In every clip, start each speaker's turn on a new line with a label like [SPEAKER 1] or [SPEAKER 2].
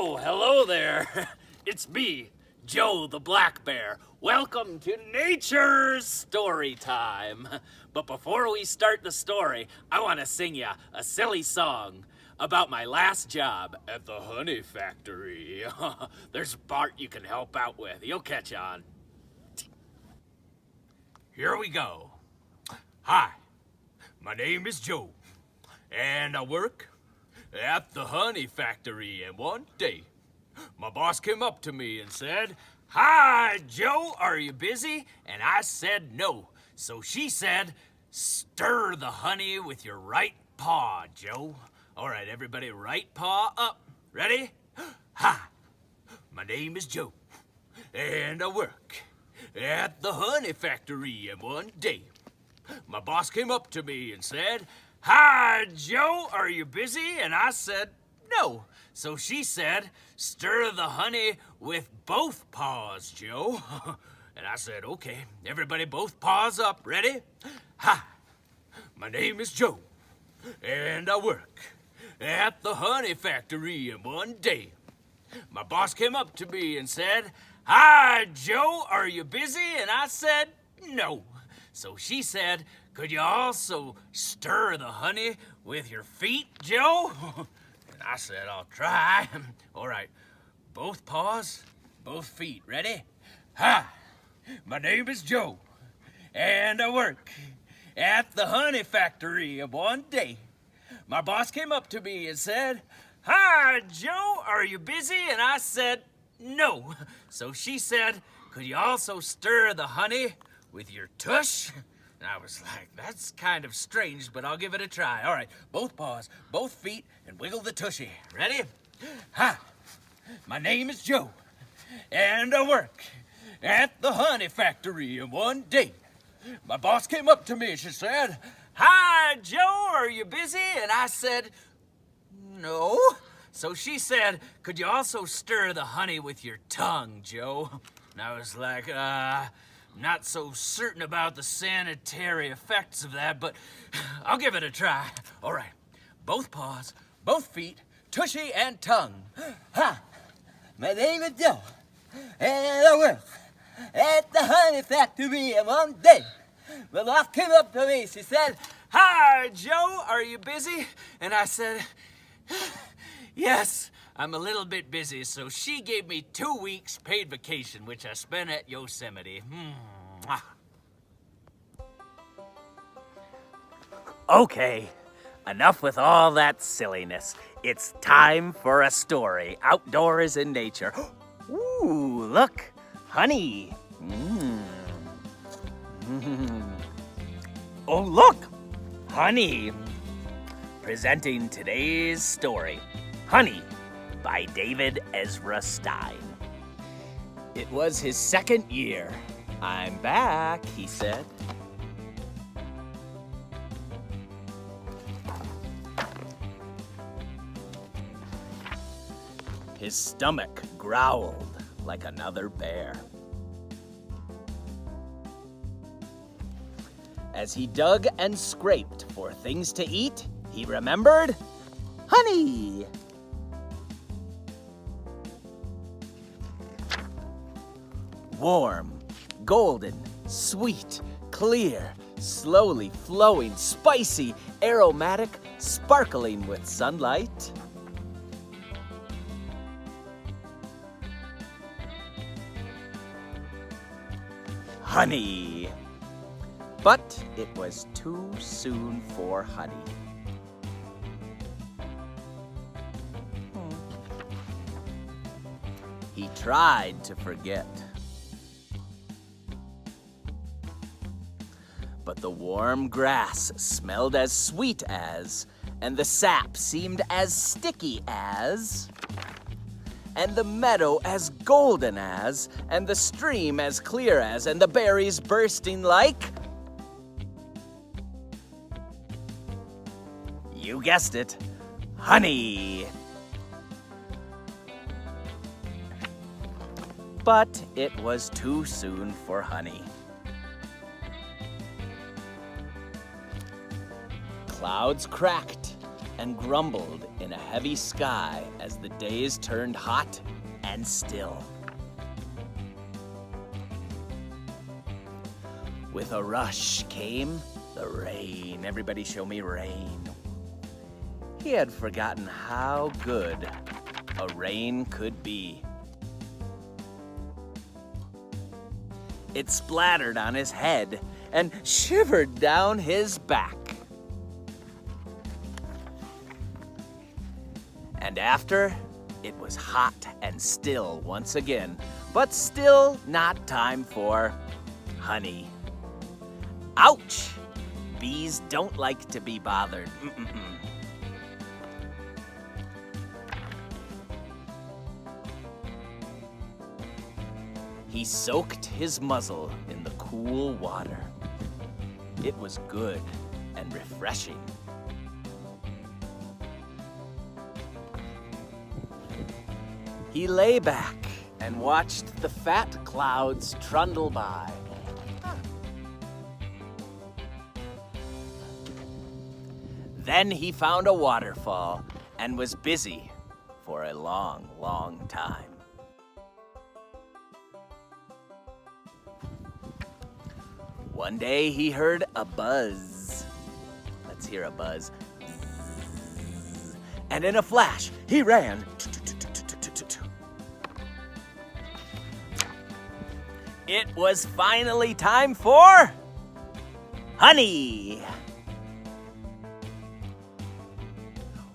[SPEAKER 1] Oh, hello there. It's me, Joe the Black Bear. Welcome to Nature's Storytime. But before we start the story, I want to sing ya a silly song about my last job at the honey factory. There's a part you can help out with. You'll catch on. Here we go. Hi, my name is Joe, and I work at the honey factory. And one day, my boss came up to me and said, "Hi, Joe, are you busy?" And I said no. So she said, "Stir the honey with your right paw, Joe." All right, everybody, right paw up. Ready? Hi, my name is Joe, and I work at the honey factory. And one day, my boss came up to me and said, "Hi, Joe, are you busy?" And I said, no. So she said, "Stir the honey with both paws, Joe." And I said, okay, everybody, both paws up. Ready? Hi, my name is Joe, and I work at the honey factory. And one day, my boss came up to me and said, "Hi, Joe, are you busy?" And I said, no. So she said, "Could you also stir the honey with your feet, Joe?" And I said, "I'll try." All right, both paws, both feet. Ready? Hi, my name is Joe, and I work at the honey factory. And one day, my boss came up to me and said, "Hi, Joe, are you busy?" And I said, no. So she said, "Could you also stir the honey with your tush?" And I was like, that's kind of strange, but I'll give it a try. All right, both paws, both feet, and wiggle the tushy. Ready? Hi, my name is Joe, and I work at the honey factory. And one day, my boss came up to me and she said, "Hi, Joe, are you busy?" And I said, no. So she said, "Could you also stir the honey with your tongue, Joe?" And I was like, not so certain about the sanitary effects of that, but I'll give it a try. All right, both paws, both feet, tushy and tongue.
[SPEAKER 2] Hi, my name is Joe, and I work at the honey factory. And one day, my boss came up to me. She said,
[SPEAKER 1] "Hi, Joe, are you busy?" And I said, yes, I'm a little bit busy. So she gave me 2 weeks paid vacation, which I spent at Yosemite. Okay, enough with all that silliness. It's time for a story. Outdoors in nature. Ooh, look, honey. Oh, look, honey. Presenting today's story, Honey, by David Ezra Stein. It was his second year. "I'm back," he said. His stomach growled like another bear. As he dug and scraped for things to eat, he remembered honey. Warm, golden, sweet, clear, slowly flowing, spicy, aromatic, sparkling with sunlight. Honey. But it was too soon for honey. He tried to forget. But the warm grass smelled as sweet as, and the sap seemed as sticky as, and the meadow as golden as, and the stream as clear as, and the berries bursting like... You guessed it, honey. But it was too soon for honey. Clouds cracked,
[SPEAKER 3] and grumbled in a heavy sky as the days turned hot and still. With a rush came the rain. Everybody show me rain. He had forgotten how good a rain could be. It splattered on his head and shivered down his back. And after, it was hot and still once again, but still not time for honey. Ouch! Bees don't like to be bothered. He soaked his muzzle in the cool water. It was good and refreshing. He lay back and watched the fat clouds trundle by. Then he found a waterfall and was busy for a long, long time. One day he heard a buzz. Let's hear a buzz. And in a flash, he ran. It was finally time for honey.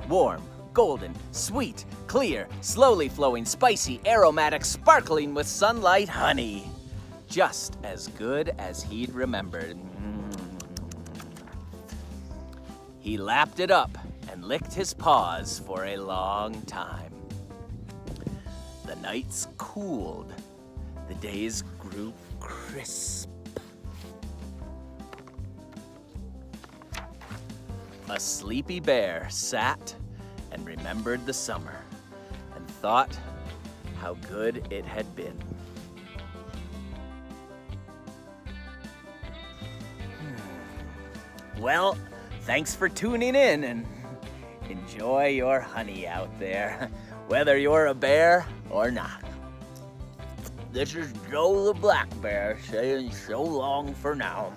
[SPEAKER 3] Warm, golden, sweet, clear, slowly flowing, spicy, aromatic, sparkling with sunlight honey. Just as good as he'd remembered. He lapped it up and licked his paws for a long time. The nights cooled. The days grew crisp. A sleepy bear sat and remembered the summer and thought how good it had been. Well, thanks for tuning in and enjoy your honey out there, whether you're a bear or not. This is Joe the Black Bear saying so long for now.